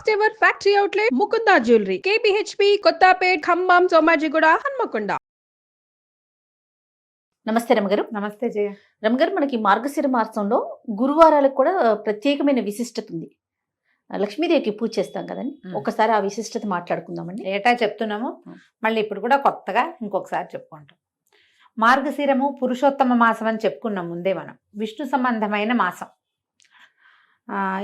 First ever factory outlet Mukunda jewellery KPHB Kothapet Khammam Somajiguda Hanmakonda. నమస్తే రమగారు. నమస్తే జయ. రమగారు, మనకి మార్గశిర మాసంలో గురువారాలకు కూడా ప్రత్యేకమైన విశిష్టత ఉంది. లక్ష్మీదేవికి పూజ చేస్తాం కదండి, ఒకసారి ఆ విశిష్టత మాట్లాడుకుందామండి. ఏటా చెప్తున్నాము, మళ్ళీ ఇప్పుడు కూడా కొత్తగా ఇంకొకసారి చెప్పుకుంటాం. మార్గశిరము పురుషోత్తమ మాసం అని చెప్పుకున్నాం ముందే. మనం విష్ణు సంబంధమైన మాసం.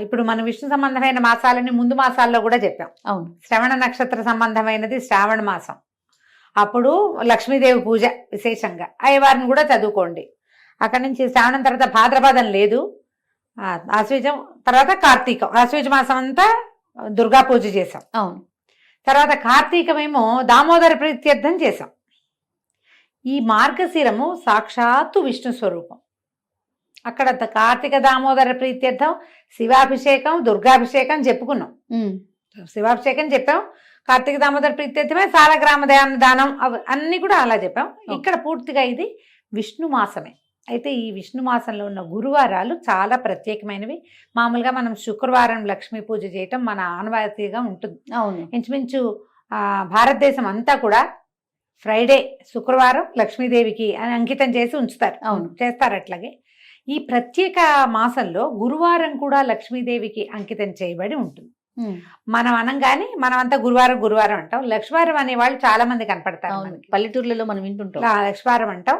ఇప్పుడు మనం విష్ణు సంబంధమైన మాసాలని ముందు మాసాల్లో కూడా చెప్పాం. అవును. శ్రవణ నక్షత్ర సంబంధమైనది శ్రావణ మాసం. అప్పుడు లక్ష్మీదేవి పూజ విశేషంగా అయ్యవారిని కూడా చదువుకోండి. అక్కడి నుంచి శ్రావణం తర్వాత భాద్రపదం లేదు, ఆశ్వీజం తర్వాత కార్తీకం. ఆశ్వీజ మాసం అంతా దుర్గా పూజ చేసాం. అవును. తర్వాత కార్తీకమేమో దామోదర ప్రీత్యర్థం చేసాం. ఈ మార్గశిరము సాక్షాత్తు విష్ణు స్వరూపం. అక్కడ కార్తీక దామోదర ప్రీత్యర్థం శివాభిషేకం దుర్గాభిషేకం చెప్పుకున్నాం. శివాభిషేకం చెప్పాం, కార్తీక దామోదర ప్రీత్యర్థమే సాలగ్రామ దానం అన్ని కూడా అలా చెప్పాం. ఇక్కడ పూర్తిగా ఇది విష్ణు మాసమే. అయితే ఈ విష్ణు మాసంలో ఉన్న గురువారాలు చాలా ప్రత్యేకమైనవి. మామూలుగా మనం శుక్రవారం లక్ష్మీ పూజ చేయటం మన ఆనవాయితీగా ఉంటుంది. అవును. ఇంచుమించు భారతదేశం అంతా కూడా ఫ్రైడే శుక్రవారం లక్ష్మీదేవికి అని అంకితం చేసి ఉంచుతారు. అవును, చేస్తారు. అట్లాగే ఈ ప్రత్యేక మాసంలో గురువారం కూడా లక్ష్మీదేవికి అంకితం చేయబడి ఉంటుంది. మనం అనంగానే మనం అంతా గురువారం గురువారం అంటాం. లక్ష్మీవారం అనే వాళ్ళు చాలా మంది కనపడతారు. పల్లెటూర్లలో మనం వింటుంటాం లక్ష్మీవారం అంటాం.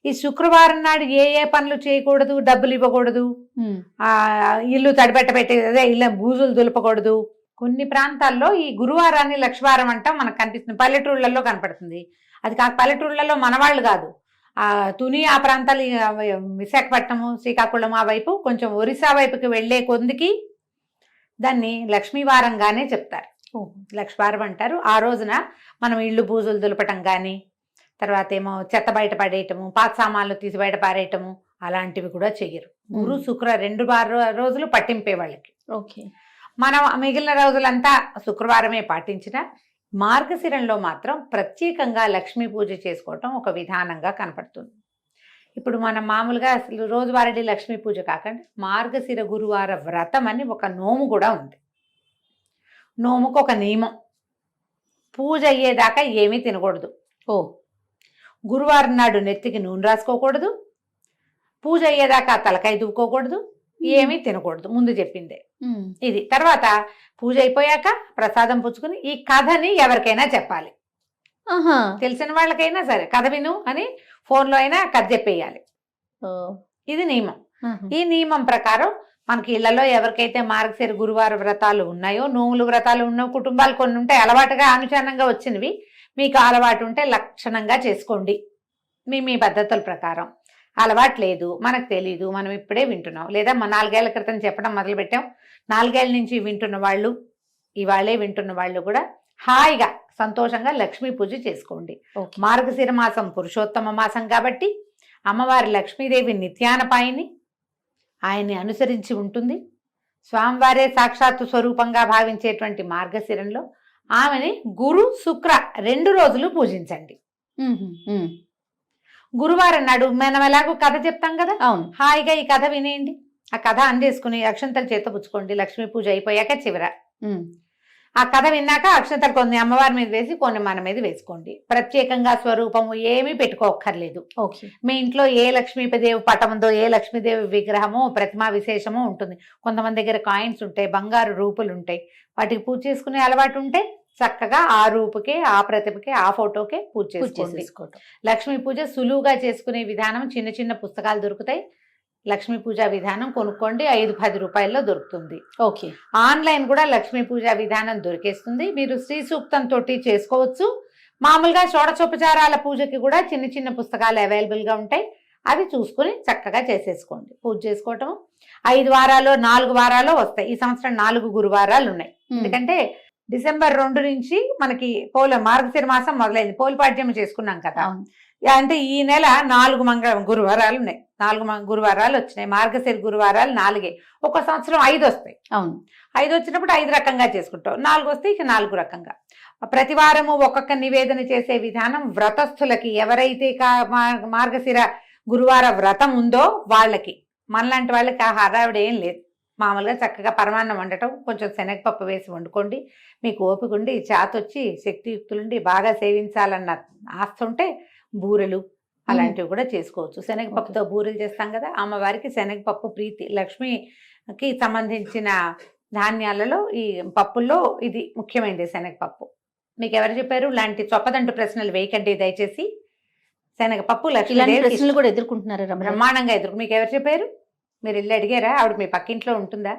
ఈ శుక్రవారం నాడు ఏ ఏ పనులు చేయకూడదు, డబ్బులు ఇవ్వకూడదు, ఇల్లు తడిపెట్ట పెట్టే ఇల్లు బూజులు దులపకూడదు. కొన్ని ప్రాంతాల్లో ఈ గురువారాన్ని లక్ష్మీవారం అంటాం మనకు కనిపిస్తుంది. పల్లెటూళ్ళల్లో కనపడుతుంది. అది కాక పల్లెటూళ్ళల్లో మనవాళ్ళు కాదు, తుని ఆ ప్రాంతాలు, విశాఖపట్నము శ్రీకాకుళం ఆ వైపు కొంచెం ఒరిస్సా వైపుకి వెళ్లే కొందికి దాన్ని లక్ష్మీవారంగానే చెప్తారు. లక్ష్మీవారం అంటారు. ఆ రోజున మనం ఇళ్ళు బూజులు దులపటం కానీ, తర్వాత ఏమో చెత్త బయట పడేయటము, పాత సామాన్లు తీసి బయట పారేయటము అలాంటివి కూడా చెయ్యరు. గురు శుక్ర 2 రోజులు పట్టింపే వాళ్ళకి. ఓకే. మనం మిగిలిన రోజులంతా శుక్రవారమే పాటించిన మార్గశిరంలో మాత్రం ప్రత్యేకంగా లక్ష్మీ పూజ చేసుకోవటం ఒక విధానంగా కనపడుతుంది. ఇప్పుడు మనం మామూలుగా అసలు రోజువారీ లక్ష్మీ పూజ కాకుండా మార్గశిర గురువార వ్రతం అని ఒక నోము కూడా ఉంది. నోముకు ఒక నియమం, పూజ అయ్యేదాకా ఏమీ తినకూడదు. గురువారం నాడు నెత్తికి నూనె రాసుకోకూడదు, పూజ అయ్యేదాకా తలకాయ దువ్వుకోకూడదు, ఏమీ తినకూడదు. ముందు చెప్పిందే ఇది. తర్వాత పూజ అయిపోయాక ప్రసాదం పుచ్చుకుని ఈ కథని ఎవరికైనా చెప్పాలి. తెలిసిన వాళ్ళకైనా సరే కథ విను అని ఫోన్లో అయినా కథ చెప్పేయాలి. ఇది నియమం. ఈ నియమం ప్రకారం మనకి ఇళ్లలో ఎవరికైతే మార్గశిర గురువార వ్రతాలు ఉన్నాయో, నోములు వ్రతాలు ఉన్న కుటుంబాలు కొన్ని ఉంటాయి, అలవాటుగా అనుచరణంగా వచ్చినవి. మీకు అలవాటు ఉంటే లక్షణంగా చేసుకోండి మీ పద్ధతుల ప్రకారం. అలవాటు లేదు, మనకు తెలీదు, మనం ఇప్పుడే వింటున్నాం, లేదా 4 ఏళ్ల క్రితం చెప్పడం మొదలుపెట్టాం, 4 ఏళ్ల నుంచి వింటున్న వాళ్ళు, ఇవాళే వింటున్న వాళ్ళు కూడా హాయిగా సంతోషంగా లక్ష్మీ పూజ చేసుకోండి. మార్గశిర మాసం పురుషోత్తమ మాసం కాబట్టి అమ్మవారి లక్ష్మీదేవి నిత్యానపాయిని, ఆయన్ని అనుసరించి ఉంటుంది. స్వామివారే సాక్షాత్తు స్వరూపంగా భావించేటువంటి మార్గశిరంలో ఆమెని గురు శుక్ర 2 రోజులు పూజించండి. గురువారం నాడు మనం ఎలాగో కథ చెప్తాం కదా, అవును, హాయిగా ఈ కథ వినేయండి. ఆ కథ అందేసుకుని అక్షంతలు చేతపుచ్చుకోండి. లక్ష్మీ పూజ అయిపోయాక చివర ఆ కథ విన్నాక అక్షంతలు కొన్ని అమ్మవారి మీద వేసి కొన్ని మన మీద వేసుకోండి. ప్రత్యేకంగా స్వరూపము ఏమీ పెట్టుకోక్కర్లేదు. ఓకే. మీ ఇంట్లో ఏ లక్ష్మీదేవి పటం ఉందో, ఏ లక్ష్మీదేవి విగ్రహమో ప్రతిమా విశేషమో ఉంటుంది. కొంతమంది దగ్గర కాయిన్స్ ఉంటాయి, బంగారు రూపులు ఉంటాయి, వాటికి పూజ చేసుకునే అలవాటు ఉంటే చక్కగా ఆ రూపుకే, ఆ ప్రతిభకే, ఆ ఫోటోకే పూజ చేసుకోండి. లక్ష్మీ పూజ సులువుగా చేసుకునే విధానం చిన్న చిన్న పుస్తకాలు దొరుకుతాయి. లక్ష్మీ పూజా విధానం కొనుక్కోండి, 5-10 రూపాయల్లో దొరుకుతుంది. ఓకే. ఆన్లైన్ కూడా లక్ష్మీ పూజా విధానం దొరికేస్తుంది. మీరు శ్రీ సూక్తంతో చేసుకోవచ్చు. మామూలుగా షోడశోపచారాల పూజకి కూడా చిన్న చిన్న పుస్తకాలు అవైలబుల్గా ఉంటాయి. అవి చూసుకుని చక్కగా చేసేసుకోండి. పూజ చేసుకోవటం 5 వారాలు 4 వారాలు వస్తాయి. ఈ సంవత్సరం 4 గురువారాలు ఉన్నాయి. ఎందుకంటే డిసెంబర్ 2 నుంచి మనకి మార్గశిర మాసం మొదలైంది. పోలిపాడ్యం చేసుకున్నాం కదా, అంటే ఈ నెల 4 గురువారాలు ఉన్నాయి. 4 గురువారాలు వచ్చినాయి. మార్గశిర గురువారాలు 4. ఒక సంవత్సరం 5 వస్తాయి. అవును. 5 వచ్చినప్పుడు 5 రకంగా చేసుకుంటాం. 4 వస్తే ఇక 4 రకంగా. ప్రతి వారము ఒక్కొక్క నివేదన చేసే విధానం వ్రతస్థులకి, ఎవరైతే మార్గశిర గురువార వ్రతం ఉందో వాళ్ళకి, మనలాంటి వాళ్ళకి ఆ హడావిడి ఏం లేదు. మామూలుగా చక్కగా పరమాన్నం వండటం, కొంచెం శనగపప్పు వేసి వండుకోండి. మీకు ఓపిక ఉండి చేతొచ్చి శక్తియుక్తులుండి బాగా సేవించాలన్న ఆశ ఉంటే బూరెలు అలాంటివి కూడా చేసుకోవచ్చు. శనగపప్పుతో బూరెలు చేస్తాం కదా, అమ్మవారికి శనగపప్పు ప్రీతి. లక్ష్మికి సంబంధించిన ధాన్యాలలో ఈ పప్పుల్లో ఇది ముఖ్యమైనది శనగపప్పు. మీకు ఎవరు చెప్పారు? ఇలాంటి చొప్పదంటు ప్రశ్నలు వేయకండి దయచేసి. శనగపప్పు ఇలాంటి లక్ష్మీదేవి ప్రశ్నలు కూడా ఎదుర్కొంటున్నారా రమణ? బ్రహ్మాండంగా మీకు ఎవరు చెప్పారు? మీరు వెళ్ళి అడిగారా? ఆవిడ మీ పక్కింట్లో ఉంటుందా?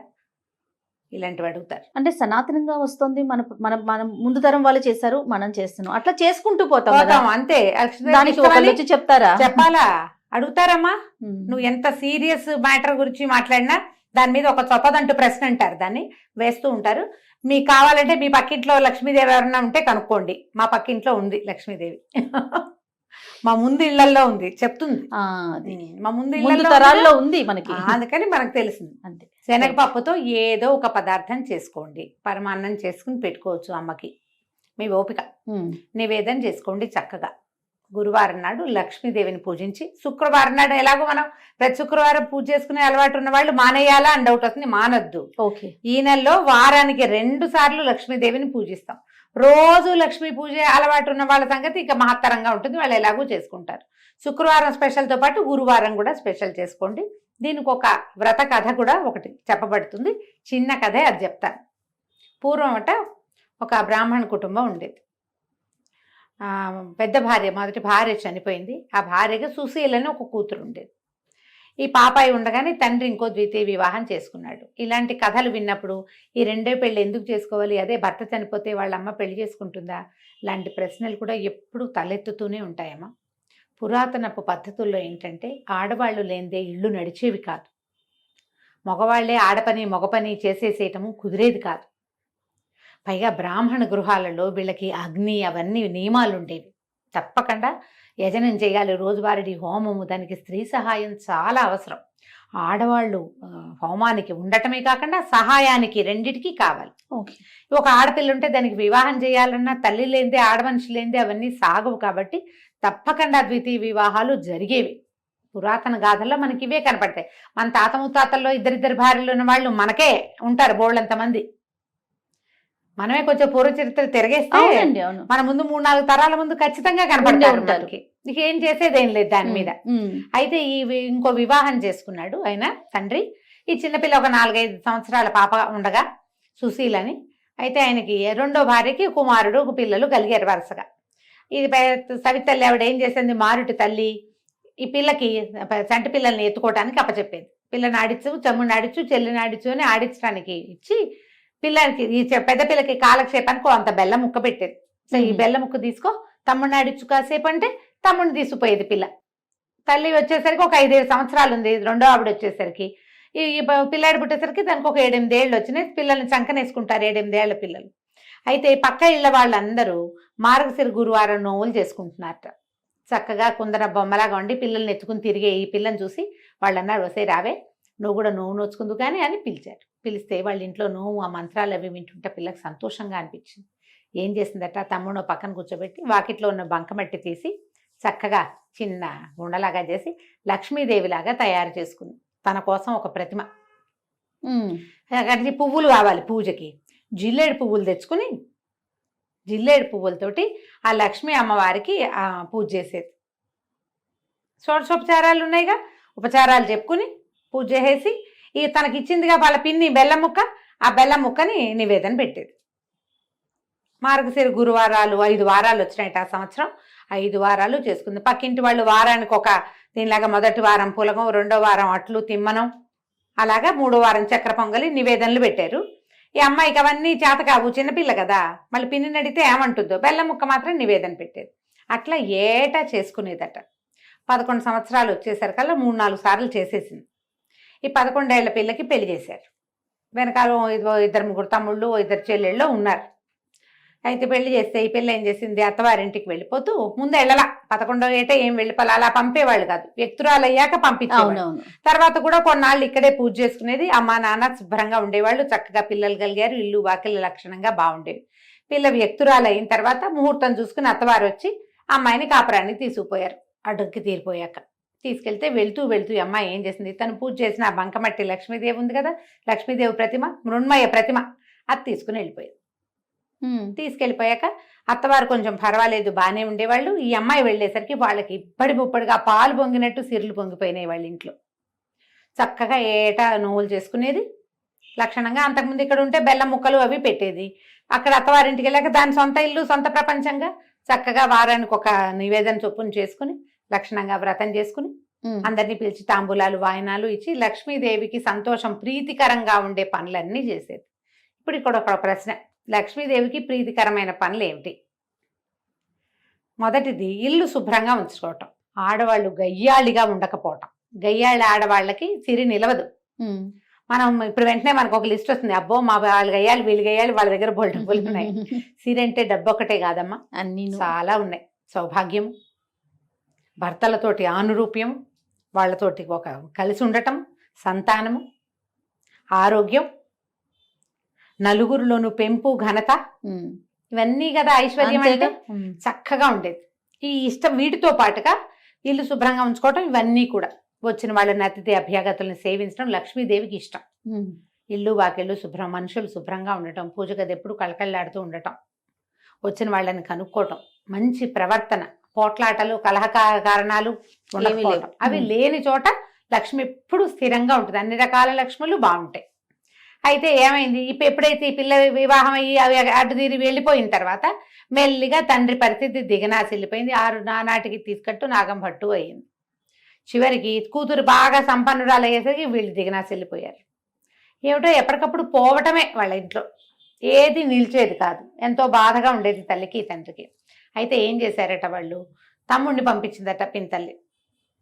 ఇలాంటివి అడుగుతారు. అంటే సనాతనంగా వస్తుంది, మన మనం మనం ముందు తరం వాళ్ళు చేశారు, మనం చేస్తున్నాం, అట్లా చేసుకుంటూ పోతాం కదా. అంతే. దానికి ఒకళ్ళు వచ్చి చెప్తారా? చెప్పాలా? అడుగుతారమ్మా. నువ్వు ఎంత సీరియస్ మ్యాటర్ గురించి మాట్లాడినా దాని మీద ఒక చొప్పదంటూ ప్రశ్న అంటారు, దాన్ని వేస్తూ ఉంటారు. మీకు కావాలంటే మీ పక్కింట్లో లక్ష్మీదేవి ఎవరన్నా ఉంటే కనుక్కోండి. మా పక్కింట్లో ఉంది లక్ష్మీదేవి. మా ముందు ఇళ్లలో ఉంది, చెప్తుంది. మా ముందు తరాల్లో ఉంది మనకి, అందుకని మనకు తెలిసింది. అంతే. శనగపప్పుతో ఏదో ఒక పదార్థం చేసుకోండి. పరమాన్నం చేసుకుని పెట్టుకోవచ్చు అమ్మకి, మీ ఓపిక. నివేదన చేసుకోండి చక్కగా. గురువారం నాడు లక్ష్మీదేవిని పూజించి, శుక్రవారం నాడు ఎలాగో మనం ప్రతి శుక్రవారం పూజ చేసుకునే అలవాటు ఉన్న వాళ్ళు మానేయాలా అని డౌట్ వస్తుంది. మానొద్దు. ఓకే. ఈ నెలలో వారానికి 2 సార్లు లక్ష్మీదేవిని పూజిస్తాం. రోజు లక్ష్మీ పూజ అలవాటు ఉన్న వాళ్ళ సంగతి ఇక మహత్తరంగా ఉంటుంది, వాళ్ళు ఎలాగూ చేసుకుంటారు. శుక్రవారం స్పెషల్తో పాటు గురువారం కూడా స్పెషల్ చేసుకోండి. దీనికి ఒక వ్రత కథ కూడా ఒకటి చెప్పబడుతుంది, చిన్న కథే, అది చెప్తాను. పూర్వం ఒక బ్రాహ్మణ కుటుంబం ఉండేది. పెద్ద భార్య, మొదటి భార్య చనిపోయింది. ఆ భార్యగా సుశీలని ఒక కూతురు ఉండేది. ఈ పాపాయి ఉండగానే తండ్రి ఇంకో ద్వితీయ వివాహం చేసుకున్నాడు. ఇలాంటి కథలు విన్నప్పుడు ఈ రెండో పెళ్ళి ఎందుకు చేసుకోవాలి, అదే భర్త చనిపోతే వాళ్ళ అమ్మ పెళ్లి చేసుకుంటుందా, ఇలాంటి ప్రశ్నలు కూడా ఎప్పుడూ తలెత్తుతూనే ఉంటాయమ్మా. పురాతనపు పద్ధతుల్లో ఏంటంటే ఆడవాళ్ళు లేనిదే ఇళ్ళు నడిచేవి కాదు. మగవాళ్లే ఆడపని మగ పని చేసేసేయటము కుదిరేది కాదు. పైగా బ్రాహ్మణ గృహాలలో వీళ్ళకి అగ్ని అవన్నీ నియమాలు ఉండేవి. తప్పకుండా యజనం చేయాలి, రోజువారీ హోమము, దానికి స్త్రీ సహాయం చాలా అవసరం. ఆడవాళ్ళు హోమానికి ఉండటమే కాకుండా సహాయానికి రెండిటికి కావాలి. ఒక ఆడపిల్ల ఉంటే దానికి వివాహం చేయాలన్నా తల్లి లేనిదే, ఆడమనిషి లేనిదే అవన్నీ సాగవు. కాబట్టి తప్పకుండా ద్వితీయ వివాహాలు జరిగేవి. పురాతన గాథల్లో మనకి ఇవే కనపడతాయి. మన తాత ముత్తాతల్లో ఇద్దరిద్దరు భార్యలు ఉన్న వాళ్ళు మనకే ఉంటారు బోళ్ళంతమంది. మనమే కొంచెం పూర్వ చరిత్ర తిరగేస్తే మన ముందు 3-4 తరాల ముందు ఖచ్చితంగా కనపడతారు. ఇక ఏం చేసేదేం లేదు దాని మీద. అయితే ఇంకో వివాహం చేసుకున్నాడు ఆయన తండ్రి. ఈ చిన్నపిల్ల ఒక 4-5 సంవత్సరాల పాప ఉండగా, సుశీలని. అయితే ఆయనకి రెండో భార్యకి కుమారుడు, ఒక పిల్లలు కలిగారు వరుసగా. ఇది సవితల్లి ఆవిడ ఏం చేసింది, మారుటి తల్లి ఈ పిల్లకి చంటి పిల్లల్ని ఎత్తుకోవడానికి అప్పచెప్పేది. పిల్లని ఆడించు, తమ్ముడిని ఆడించు, చెల్లిని ఆడించు అని ఆడించడానికి ఇచ్చి పిల్లలకి, ఈ పెద్ద పిల్లకి కాలక్షేపానికి అంత బెల్లం ముక్క పెట్టేది. సో ఈ బెల్లం ముక్క తీసుకో, తమ్ముడిని ఆడించు కాసేపు అంటే తమ్ముడిని తీసుకుపోయేది పిల్ల. తల్లి వచ్చేసరికి ఒక 5-7 సంవత్సరాలు ఉంది. రెండో ఆవిడ వచ్చేసరికి, ఈ పిల్లాడి పుట్టేసరికి దానికి ఒక 7-8 ఏళ్ళు వచ్చినాయి. పిల్లల్ని చంకనేసుకుంటారు 7-8 ఏళ్ల పిల్లలు. అయితే పక్క ఇళ్ల వాళ్ళందరూ మార్గశిర గురువారం నోవులు చేసుకుంటున్నారట. చక్కగా కుందర బొమ్మలాగా ఉండి పిల్లల్ని ఎత్తుకుని తిరిగే ఈ పిల్లని చూసి వాళ్ళు అన్నారు, వసే రావే నువ్వు కూడా నోవు నోచుకుందు కానీ అని పిలిచారు. పిలిస్తే వాళ్ళ ఇంట్లో నోవు ఆ మంత్రాలు అవి వింటుంటే పిల్లకి సంతోషంగా అనిపించింది. ఏం చేసిందట, తమ్ముడు పక్కన కూర్చోబెట్టి వాకిట్లో ఉన్న బంకమట్టి తీసి చక్కగా చిన్న ఉండలాగా చేసి లక్ష్మీదేవిలాగా తయారు చేసుకుంది. తన కోసం ఒక ప్రతిమ. అక్కడికి పువ్వులు కావాలి పూజకి. జిల్లేడు పువ్వులు తెచ్చుకుని జిల్లేడు పువ్వులతోటి ఆ లక్ష్మీ అమ్మవారికి పూజ చేసేది. షోడశోపచారాలు ఉన్నాయిగా, ఉపచారాలు చెప్పుకుని పూజ చేసి ఈ తనకి ఇచ్చిందిగా వాళ్ళ పిన్ని బెల్లం ముక్క, ఆ బెల్లం ముక్కని నివేదన పెట్టేది. మార్గశిర గురువారాలు 5 వారాలు వచ్చినాయి ఆ సంవత్సరం. 5 వారాలు చేసుకుంది. పక్కింటి వాళ్ళు వారానికి ఒక దీనిలాగా మొదటి వారం పులగం, రెండో వారం అట్లు తిమ్మనం, అలాగా 3వ వారం చక్కెర పొంగలి నివేదనలు పెట్టారు. ఈ అమ్మాయికి అవన్నీ చేత కావు, చిన్నపిల్ల కదా, మళ్ళీ పిన్నిని అడిగితే ఏమంటుందో, బెల్లం ముక్క మాత్రం నివేదన పెట్టేది. అట్లా ఏటా చేసుకునేదట. 11 సంవత్సరాలు వచ్చేసరికల్లా 3-4 సార్లు చేసేసింది. ఈ 11 ఏళ్ల పిల్లకి పెళ్లి చేశారు. వెనకాల 2-3 తమ్ముళ్ళు, 2 చెల్లెళ్ళు ఉన్నారు. అయితే పెళ్లి చేస్తే ఈ పిల్ల ఏం చేసింది, అత్తవారింటికి వెళ్ళిపోతూ ముందు వెళ్ళలా, 11వ ఏటే ఏం వెళ్ళిపోలే, అలా పంపేవాళ్ళు కాదు, వ్యక్తురాలు అయ్యాక పంపించేవాళ్ళు. తర్వాత కూడా కొన్నాళ్ళు ఇక్కడే పూజ చేసుకునేది. అమ్మా నాన్న శుభ్రంగా ఉండేవాళ్ళు, చక్కగా పిల్లలు కలిగారు, ఇల్లు వాకిళ్ళ లక్షణంగా బాగుండేవి. పిల్ల వ్యక్తురాలు అయిన తర్వాత ముహూర్తం చూసుకుని అత్తవారు వచ్చి అమ్మాయిని కాపురానికి తీసుకుపోయారు. అడ్డుకి తీరిపోయాక తీసుకెళ్తే వెళ్తూ వెళ్తూ ఈ అమ్మాయి ఏం చేసింది, తను పూజ చేసిన ఆ బంకమట్టి లక్ష్మీదేవి ఉంది కదా, లక్ష్మీదేవి ప్రతిమ, మృణ్మయ ప్రతిమ, అది తీసుకుని వెళ్ళిపోయింది. తీసుకెళ్ళిపోయాక అత్తవారు కొంచెం పర్వాలేదు బాగానే ఉండేవాళ్ళు. ఈ అమ్మాయి వెళ్ళేసరికి వాళ్ళకి ఇప్పటి ముప్పటిగా పాలు పొంగినట్టు సిరులు పొంగిపోయినాయి వాళ్ళ ఇంట్లో. చక్కగా ఏటా నోవులు చేసుకునేది లక్షణంగా. అంతకుముందు ఇక్కడ ఉంటే బెల్లం ముక్కలు అవి పెట్టేది. అక్కడ అత్తవారింటికి వెళ్ళాక దాని సొంత ఇల్లు సొంత ప్రపంచంగా చక్కగా వారానికి ఒక నివేదన చొప్పున చేసుకుని లక్షణంగా వ్రతం చేసుకుని అందరినీ పిలిచి తాంబూలాలు వాయనాలు ఇచ్చి లక్ష్మీదేవికి సంతోషం ప్రీతికరంగా ఉండే పనులన్నీ చేసేది. ఇప్పుడు ఇక్కడ ఒక ప్రశ్న, లక్ష్మీదేవికి ప్రీతికరమైన పనులు ఏమిటి? మొదటిది ఇల్లు శుభ్రంగా ఉంచుకోవటం, ఆడవాళ్ళు గయ్యాళిగా ఉండకపోవటం. గయ్యాళి ఆడవాళ్ళకి సిరి నిలవదు. మనం ఇప్పుడు వెంటనే మనకు ఒక లిస్ట్ వస్తుంది, అబ్బో మా వాళ్ళు గయ్యాలి వీళ్ళు గయ్యాలి వాళ్ళ దగ్గర బోల్ డబ్బులు ఉన్నాయి. సిరి అంటే డబ్బు ఒకటే కాదమ్మా, అన్ని చాలా ఉన్నాయి. సౌభాగ్యం, భర్తలతోటి ఆనురూప్యం, వాళ్ళతోటి ఒక కలిసి ఉండటం, సంతానము, ఆరోగ్యం, నలుగురిలోను పెంపు, ఘనత, ఇవన్నీ కదా ఐశ్వర్యం అంటే. చక్కగా ఉండేది. ఈ ఇష్టం వీటితో పాటుగా ఇల్లు శుభ్రంగా ఉంచుకోవటం, ఇవన్నీ కూడా వచ్చిన వాళ్ళని అతిథి అభ్యాగతులను సేవించడం లక్ష్మీదేవికి ఇష్టం. ఇల్లు వాకిళ్ళు శుభ్రం, మనుషులు శుభ్రంగా ఉండటం, పూజ గది ఎప్పుడు కళకళలాడుతూ ఉండటం, వచ్చిన వాళ్ళని కనుక్కోవటం, మంచి ప్రవర్తన, పోట్లాటలు కలహ కారణాలు ఉండకపోవటం, అవి లేని చోట లక్ష్మి ఎప్పుడు స్థిరంగా ఉంటుంది. అన్ని రకాల లక్ష్ములు బాగుంటాయి. అయితే ఏమైంది, ఎప్పుడైతే ఈ పిల్ల వివాహం అయ్యి అవి అటు తీరి వెళ్ళిపోయిన తర్వాత మెల్లిగా తండ్రి పరిస్థితి దిగనాసిల్లిపోయింది. నానాటికి తీసుకట్టు నాగం భట్టు అయ్యింది. చివరికి కూతురు బాగా సంపన్నురాలు అయ్యేసరికి వీళ్ళు దిగనాసిల్లిపోయారు. ఏమిటో ఎప్పటికప్పుడు పోవటమే వాళ్ళ ఇంట్లో, ఏది నిలిచేది కాదు. ఎంతో బాధగా ఉండేది తల్లికి తండ్రికి. అయితే ఏం చేశారట వాళ్ళు, తమ్ముడిని పంపించిందట పినతల్లి.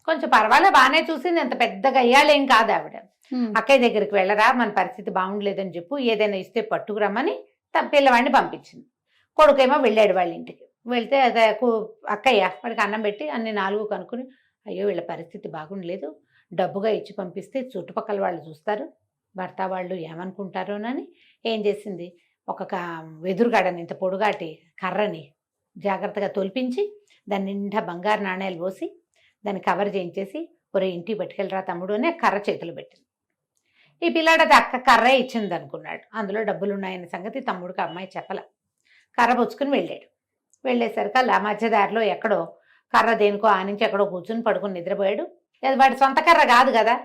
కొంచెం పర్వాలే బాగానే చూసింది, ఎంత పెద్దగా అయ్యాలేం కాదు ఆవిడ. అక్కయ్య దగ్గరికి వెళ్ళరా, మన పరిస్థితి బాగుండలేదని చెప్పు, ఏదైనా ఇస్తే పట్టుకురమ్మని పిల్లవాడిని పంపించింది. కొడుకేమో వెళ్ళాడు వాళ్ళ ఇంటికి. వెళ్తే అదే అక్కయ్య వాడికి అన్నం పెట్టి అన్ని 4 కనుక్కుని, అయ్యో వీళ్ళ పరిస్థితి బాగుండలేదు, డబ్బుగా ఇచ్చి పంపిస్తే చుట్టుపక్కల వాళ్ళు చూస్తారు, భర్త వాళ్ళు ఏమనుకుంటారోనని ఏం చేసింది, ఒక వెదురుగాడని ఇంత పొడుగాటి కర్రని జాగ్రత్తగా తొలిపించి దాని నిండా బంగారు నాణేలు పోసి దాన్ని కవర్ చేయించేసి, ఒరే ఇంటికి పట్టుకెళ్ళరా తమ్ముడు అని కర్ర చేతులు పెట్టింది. ఈ పిల్లాడు అది అక్క కర్రే ఇచ్చింది అనుకున్నాడు, అందులో డబ్బులు ఉన్నాయన్న సంగతి తమ్ముడికి అమ్మాయి చెప్పల. కర్ర పుచ్చుకుని వెళ్ళాడు. వెళ్ళేసరికి అలా మధ్యదారిలో ఎక్కడో కర్ర దేనికో ఆనించి ఎక్కడో కూర్చుని పడుకుని నిద్రపోయాడు. అది వాడి సొంత కర్ర కాదు కదా,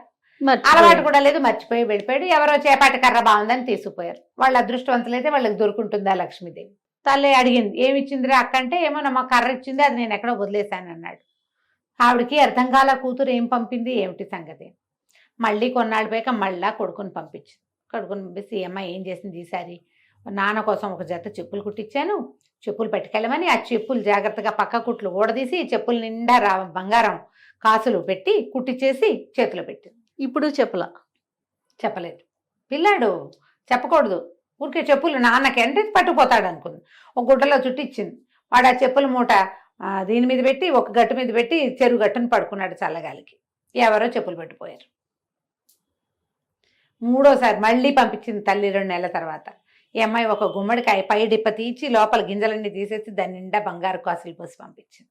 అలవాటు కూడా లేదు, మర్చిపోయి వెళ్ళిపోయాడు. ఎవరో చేపాటి కర్ర బాగుందని తీసుకుపోయారు. వాళ్ళ అదృష్టవంతులైతే వాళ్ళకి దొరుకుంటుందా లక్ష్మీదేవి. తల్లి అడిగింది, ఏమి ఇచ్చిందిరా అక్క అంటే, ఏమో నమ్మ కర్ర ఇచ్చింది, అది నేను ఎక్కడో వదిలేశాను అన్నాడు. ఆవిడికి అర్థం కాల, కూతురు ఏం పంపింది ఏమిటి సంగతి. మళ్ళీ కొన్నాళ్ళు పోయాక మళ్ళా కొడుకుని పంపించింది. కొడుకుని పంపిస్తే ఈ అమ్మాయి ఏం చేసింది, ఈసారి నాన్న కోసం ఒక జత చెప్పులు కుట్టించాను, చెప్పులు పెట్టుకెళ్ళమని ఆ చెప్పులు జాగ్రత్తగా పక్క కుట్లు ఊడదీసి చెప్పులు నిండా బంగారం కాసులు పెట్టి కుట్టించేసి చేతిలో పెట్టింది. ఇప్పుడు చెప్పలేదు. పిల్లాడు చెప్పకూడదు, ఊరికే చెప్పులు నాన్నకి అంటే పట్టుకుపోతాడు అనుకుంది. ఒక గుడ్డలో చుట్టిచ్చింది. వాడు ఆ చెప్పుల మూట దీని మీద పెట్టి ఒక గట్టు మీద పెట్టి చెరువు గట్టును పడుకున్నాడు చల్లగాలికి. ఎవరో చెప్పులు పెట్టిపోయారు. 3వసారి మళ్ళీ పంపించింది తల్లి 2 నెలల తర్వాత. ఈ అమ్మాయి ఒక గుమ్మడికాయ పై డిప్ప తీసి లోపల గింజలన్నీ తీసేసి దాని నిండా బంగారు కాసులు పోసి పంపించింది.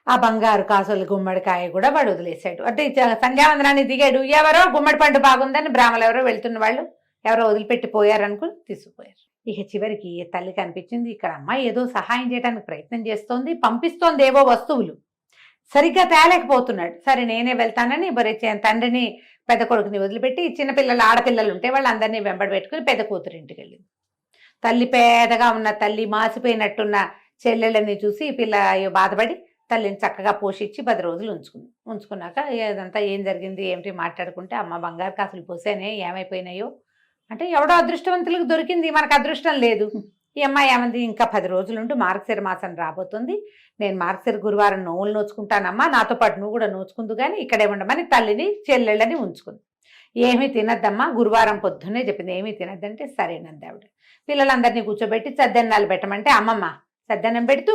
ఆ బంగారు కాసులు గుమ్మడికాయ కూడా వాడు వదిలేశాడు. అంటే సంధ్యావందనాన్ని దిగాడు, ఎవరో గుమ్మడి పండు బాగుందని బ్రాహ్మలు ఎవరో వెళ్తున్న వాళ్ళు ఎవరో వదిలిపెట్టి పోయారనుకుని తీసుకుపోయారు. ఇక చివరికి తల్లికి అనిపించింది, ఇక్కడ అమ్మాయి ఏదో సహాయం చేయడానికి ప్రయత్నం చేస్తోంది, పంపిస్తోంది ఏవో వస్తువులు, సరిగ్గా తేలేకపోతున్నాడు. సరే నేనే వెళ్తానని తండ్రిని పెద్ద కొడుకుని వదిలిపెట్టి చిన్నపిల్లలు ఆడపిల్లలు ఉంటే వాళ్ళందరినీ వెంబడి పెట్టుకుని పెద్ద కూతురు ఇంటికి వెళ్ళింది. తల్లి పేదగా ఉన్న తల్లి మాసిపోయినట్టున్న చెల్లెళ్ళని చూసి పిల్ల బాధపడి తల్లిని చక్కగా పోషించి 10 రోజులు ఉంచుకున్నాక ఇదంతా ఏం జరిగింది ఏమిటి మాట్లాడుకుంటే, అమ్మ బంగారు కాసులు పోసానే ఏమైపోయినాయో అంటే, ఎవడో అదృష్టవంతులకు దొరికింది, మనకు అదృష్టం లేదు. ఈ అమ్మాయి ఏమంది, ఇంకా 10 రోజులుంటూ మార్గశిర మాసం రాబోతుంది, నేను మార్గశిర గురువారం నోవులు నోచుకుంటానమ్మా, నాతో పాటు నువ్వు కూడా నోచుకుందు కానీ ఇక్కడే ఉండమని తల్లిని చెల్లెళ్ళని ఉంచుకుంది. ఏమీ తినద్దమ్మా, గురువారం పొద్దున్నే చెప్పింది, ఏమీ తినద్దంటే సరేనంది ఆవిడ. పిల్లలందరినీ కూర్చోబెట్టి సద్దెన్నాలు పెట్టమంటే అమ్మమ్మ సద్దన్నం పెడుతూ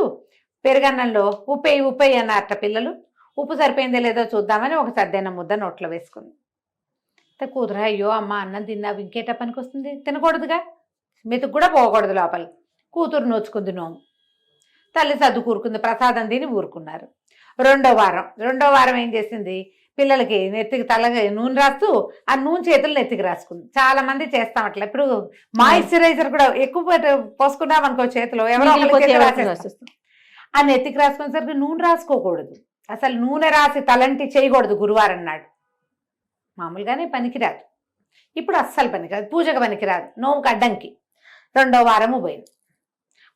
పెరుగన్నంలో ఉప్పేయి అన్నారట పిల్లలు. ఉప్పు సరిపోయిందో లేదో చూద్దామని ఒక సద్దెన్నం ముద్ద నోట్లో వేసుకుంది. కూతురు, అయ్యో అమ్మ అన్నం తిన్నావు ఇంకేట పనికి వస్తుంది, తినకూడదుగా, మెతుకు కూడా పోకూడదు లోపలికి. కూతురు నోచుకుంది నోము. తల్లి సర్దు కూరుకుంది, ప్రసాదం తిని ఊరుకున్నారు. రెండో వారం ఏం చేసింది, పిల్లలకి నెత్తికి తలగా నూనె రాస్తూ ఆ నూనె చేతులు నెత్తికి రాసుకుంది. చాలా మంది చేస్తాం అట్లా. ఇప్పుడు మాయిశ్చరైజర్ కూడా ఎక్కువ పోసుకున్నాం అనుకో చేతిలో, ఎవరో రాసేస్తాం. ఆ నెత్తికి రాసుకునేసరికి నూనె రాసుకోకూడదు, అసలు నూనె రాసి తలంటి చేయకూడదు గురువారం నాడు. మామూలుగానే పనికిరాదు, ఇప్పుడు అస్సలు పనికిరాదు, పూజకు పనికిరాదు, నోముకు అడ్డంకి. 2వ వారము పోయింది.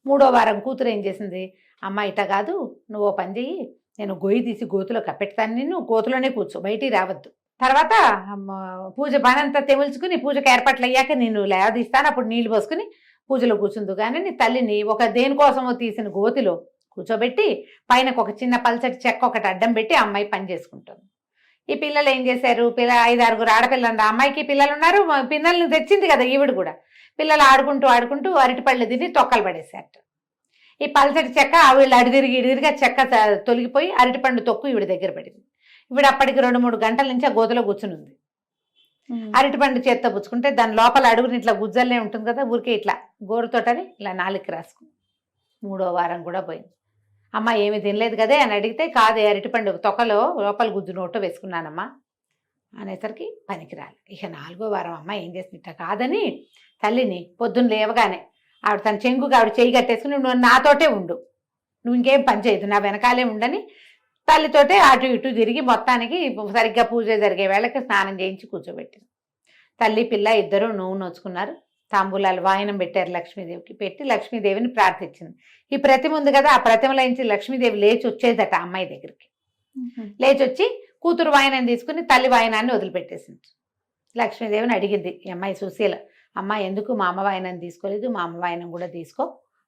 3వ వారం కూతురు ఏం చేసింది, అమ్మ ఇట కాదు, నువ్వు పని చెయ్యి, నేను గొయ్యి తీసి గోతులో కప్పెడతాను, నిన్ను గోతులోనే కూర్చో, బయటికి రావద్దు. తర్వాత పూజ పనంతా తెముల్చుకుని పూజకు ఏర్పాట్లు అయ్యాక నేను లేవదీస్తాను, అప్పుడు నీళ్లు పోసుకుని పూజలో కూర్చుందు. కానీ నీ తల్లిని ఒక దేనికోసమో తీసిన గోతిలో కూర్చోబెట్టి పైన ఒక చిన్న పల్చటి చెక్క ఒకటి అడ్డం పెట్టి అమ్మాయి పని చేసుకుంటుంది. ఈ పిల్లలు ఏం చేశారు, 5-6 ఆడపిల్లలు, అమ్మాయికి పిల్లలు ఉన్నారు, పిల్లల్ని తెచ్చింది కదా ఈవిడ కూడా. పిల్లలు ఆడుకుంటూ అరటిపళ్ళు తిని తొక్కలు పడేశారు. ఈ పల్చటి చెక్క వీళ్ళు ఇడిదిరిగా చెక్క తొలగిపోయి అరటిపండు తొక్కు ఈవిడ దగ్గర పడింది. ఈవిడ అప్పటికి 2-3 గంటల నుంచి ఆ గోతలో కూర్చునుంది. అరటిపండు చేత్తో పుచ్చుకుంటే దాని లోపల అడుగుని ఇట్లా గుజ్జల్లే ఉంటుంది కదా, ఊరికే ఇట్లా గోరుతోటని ఇలా 4కి రాసుకుంది. 3వ వారం కూడా పోయింది. అమ్మ ఏమి తినలేదు కదే అని అడిగితే, కాదే అరటిపండు తొక్కలో లోపల గుజ్జు నోట్లో వేసుకున్నానమ్మా అనేసరికి పనికిరాలి. ఇక 4వ వారం అమ్మ ఏం చేసిందిట కాదని తల్లిని పొద్దున్న లేవగానే ఆవిడ తన చెంగుగా ఆవిడ చేయి కట్టేసుకుని, నువ్వు నాతోటే ఉండు, నువ్వు ఇంకేం పని చేయదు, నా వెనకాలే ఉండని తల్లితోటే అటు ఇటు తిరిగి మొత్తానికి సరిగ్గా పూజ జరిగే వేళకి స్నానం చేయించి కూర్చోబెట్టింది. తల్లి పిల్ల ఇద్దరు నూనె నోచుకున్నారు. తాంబూలాలు వాయనం పెట్టారు లక్ష్మీదేవికి. పెట్టి లక్ష్మీదేవిని ప్రార్థించింది. ఈ ప్రతిమ ఉంది కదా, ఆ ప్రతిమలో నుంచి లక్ష్మీదేవి లేచి వచ్చేదట అమ్మాయి దగ్గరికి. లేచి వచ్చి కూతురు వాయనం తీసుకుని తల్లి వాయనాన్ని వదిలిపెట్టేసింది. లక్ష్మీదేవిని అడిగింది ఈ అమ్మాయి సుశీల, అమ్మ ఎందుకు మా అమ్మ వాయనం తీసుకోలేదు, మా అమ్మ వాయనం కూడా తీసుకో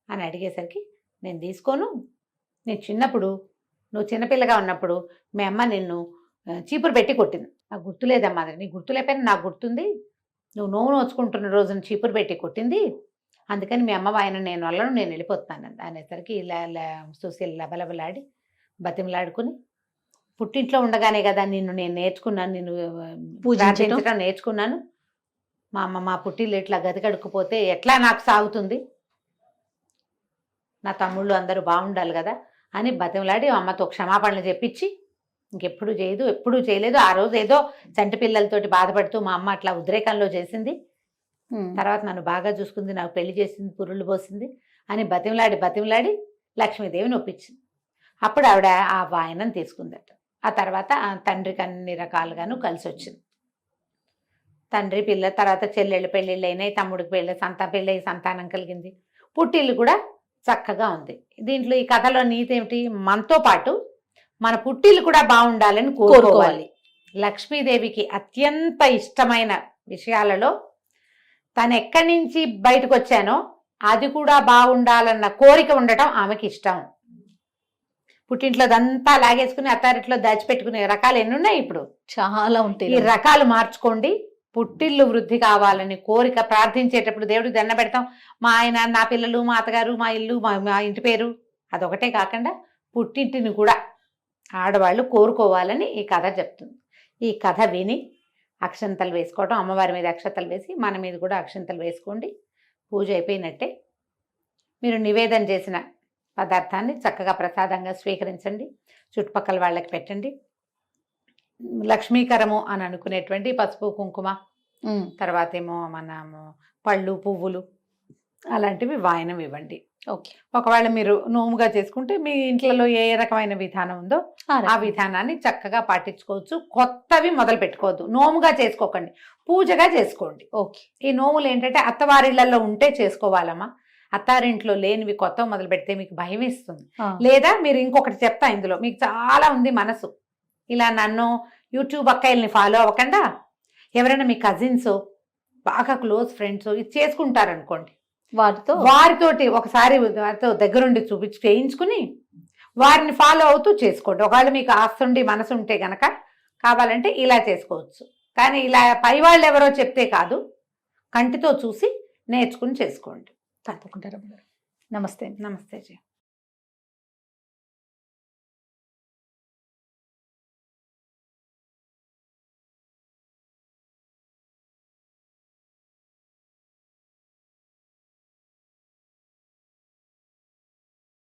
అని అడిగేసరికి, నేను తీసుకోను, నేను చిన్నప్పుడు నువ్వు చిన్నపిల్లగా ఉన్నప్పుడు మీ అమ్మ నిన్ను చీపురు పెట్టి కొట్టింది, నాకు గుర్తులేదమ్మా, నీకు గుర్తులేకపోయినా నాకు గుర్తుంది, నువ్వు నోవు నోచుకుంటున్న రోజున చీపురు పెట్టి కొట్టింది, అందుకని మీ అమ్మ వాయనం నేను వల్లను, నేను వెళ్ళిపోతున్నాను అనేసరికి ఇలా సుశీల లబలబలాడి బతిమలాడుకుని, పుట్టింట్లో ఉండగానే కదా నేను నేర్చుకున్నాను, నిన్ను పూజించడం నేర్చుకున్నాను, మా అమ్మ మా పుట్టిల్లు ఇట్లా గది కడుక్కుపోతే ఎట్లా నాకు సాగుతుంది, నా తమ్ముళ్ళు అందరూ బాగుండాలి కదా అని బతిమలాడి అమ్మతో క్షమాపణలు చెప్పించి ఇంకెప్పుడు చేయదు, ఎప్పుడూ చేయలేదు. ఆ రోజు ఏదో చంటి పిల్లలతోటి బాధపడుతూ మా అమ్మ అట్లా ఉద్రేకంలో చేసింది, తర్వాత నన్ను బాగా చూసుకుంది, నాకు పెళ్లి చేసింది, పురుళ్ళు పోసింది అని బతిమలాడి లక్ష్మీదేవిని ఒప్పించింది. అప్పుడు ఆవిడ ఆ వాయనం తీసుకుందట. ఆ తర్వాత ఆ తండ్రికి అన్ని రకాలుగాను కలిసి వచ్చింది. తండ్రి పిల్ల తర్వాత చెల్లెళ్ళు పెళ్ళిళ్ళు అయినాయి, తమ్ముడికి పెళ్ళి సంతానం కలిగింది, పుట్టిల్లు కూడా చక్కగా ఉంది. దీంట్లో ఈ కథలో నీతి ఏమిటి, మనతో పాటు మన పుట్టిల్లు కూడా బాగుండాలని కోరుకోవాలి. లక్ష్మీదేవికి అత్యంత ఇష్టమైన విషయాలలో తను ఎక్కడి నుంచి బయటకు వచ్చానో అది కూడా బాగుండాలన్న కోరిక ఉండటం ఆమెకి ఇష్టం. పుట్టింట్లో అదంతా లాగేసుకుని అత్తారింట్లో దాచిపెట్టుకునే రకాలు ఎన్ని ఉన్నాయి, ఇప్పుడు చాలా ఉంటాయి. ఈ రకాలు మార్చుకోండి. పుట్టిల్లు వృద్ధి కావాలని కోరిక ప్రార్థించేటప్పుడు దేవుడికి దండ పెడతాం, మా ఆయన, నా పిల్లలు, మా అత్తగారు, మా ఇల్లు, మా ఇంటి పేరు, అదొకటే కాకుండా పుట్టింటిని కూడా ఆడవాళ్ళు కోరుకోవాలని ఈ కథ చెప్తుంది. ఈ కథ విని అక్షంతలు వేసుకోవడం, అమ్మవారి మీద అక్షంతలు వేసి మన మీద కూడా అక్షంతలు వేసుకోండి. పూజ అయిపోయినట్టే. మీరు నివేదన చేసిన పదార్థాన్ని చక్కగా ప్రసాదంగా స్వీకరించండి, చుట్టుపక్కల వాళ్ళకి పెట్టండి. లక్ష్మీకరము అని అనుకునేటువంటి పసుపు కుంకుమ, తర్వాత ఏమో మనము పళ్ళు పువ్వులు అలాంటివి వాయనం ఇవ్వండి. ఓకే. ఒకవేళ మీరు నోముగా చేసుకుంటే మీ ఇంట్లో ఏ రకమైన విధానం ఉందో ఆ విధానాన్ని చక్కగా పాటించుకోవచ్చు. కొత్తవి మొదలు పెట్టుకోవద్దు, నోముగా చేసుకోకండి, పూజగా చేసుకోండి. ఓకే. ఈ నోములు ఏంటంటే అత్తవారిళ్లలో ఉంటే చేసుకోవాలమ్మా, అత్తారింట్లో లేనివి కొత్త మొదలు పెడితే మీకు భయం వేస్తుంది. లేదా మీరు ఇంకొకటి చెప్తా, ఇందులో మీకు చాలా ఉంది మనసు, ఇలా నన్ను యూట్యూబ్ అక్కయ్యల్ని ఫాలో అవ్వకుండా ఎవరైనా మీ కజిన్స్ బాగా క్లోజ్ ఫ్రెండ్స్ ఇది చేసుకుంటారనుకోండి, వారితోటి ఒకసారి వారితో దగ్గరుండి చేయించుకుని వారిని ఫాలో అవుతూ చేసుకోండి. ఒకవేళ మీకు ఆస్తుండి మనసు ఉంటే గనక కావాలంటే ఇలా చేసుకోవచ్చు. కానీ ఇలా పై వాళ్ళు ఎవరో చెప్తే కాదు, కంటితో చూసి నేర్చుకుని చేసుకోండి. తప్పకుండా. నమస్తే. నమస్తే జీ.